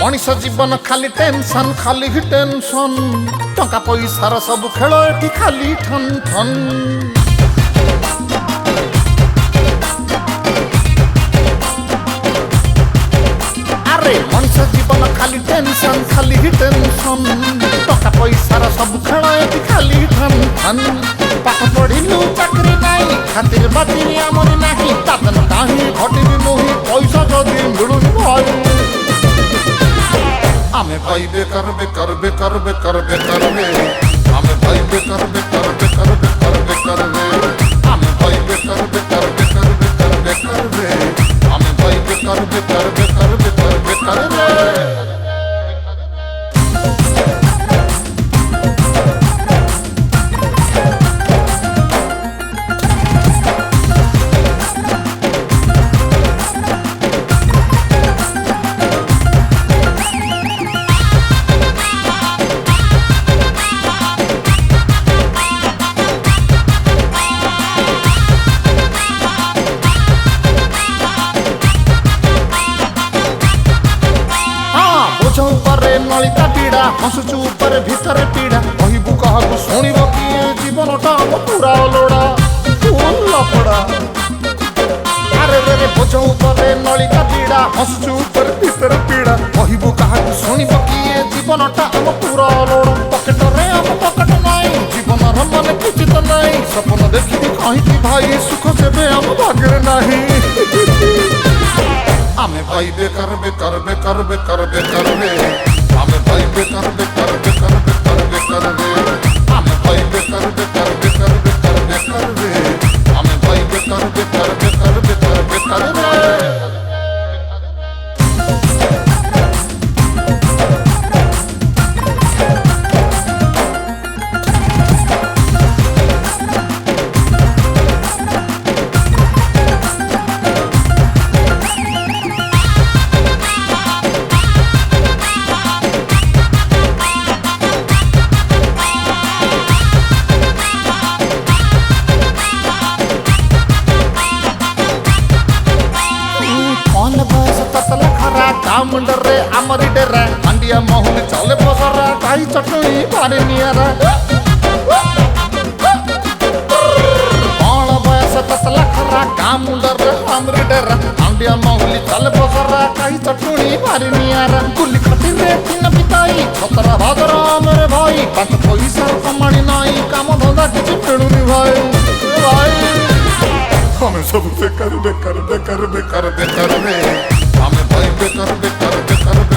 मनीष जीवन खाली टेंशन खाली ही टेंशन टंका पैसार सब खेल एठी खाली ठन ठन अरे मनीष जीवन खाली टेंशन खाली ही टेंशन टंका पैसार सब खेल एठी खाली ठन ठन पाठ पढ़िलु चाकरी नहीं खातिर बातिर आमर नहीं तातन काहे घटिबी मोहि पैसा जदी मिलुनी भाई आमे भाई बेकार बेकार बेकार बेकार बेकार आमे भाई बेकार बेकार बेकार बेकार बेकार आमे भाई बेकार बेकार बेकार बेकार बेकार आमे भाई बेकार बेकार बेकार बेकार बेकार नलिता पीड़ा हसुचु ऊपर भीतर पीड़ा कहबू कहबू शुणव किए जीवनटा पूरा लोड़ा लपड़ा अरे रे बोझ ऊपर नलिता पीड़ा हसुचु ऊपर भीतर पीड़ा कहबू कहबू शुणव किए जीवनटा पूरा लोड़ा पकेट रे हम पकेट नहीं जीवन मन किछि तो नहीं सपन देखी कहीं भाई सुख देवे हम भाग्य नहीं आमे भाई बेकार बेकार बेकार बेकार बेकार आमे भाई बेकार बेकार बेकार बेकार बेकार आमे भाई बेकार बेकार बेकार बेकार बेकार आमे भाई बेकार बेकार बेकार बेकार बेकार मुंडरे आमरी डेरा अंडिया महुल चले पसरा काई चटनी पारे नियारा कौन बयस 10 लाख का मुंडरे आमरी डेरा अंडिया महुल चले पसरा काई चटनी पारे नियारा गुल्ली खातिर दिन बिताई 17 भादर मेरे भाई 5 पैसा कमाणी नहीं काम धंदा किछि मिलुनी भाई भाई हमें सब बेकार बेकार बेकार बेकार बेकार हमें भाई बेकार बेकार बेकार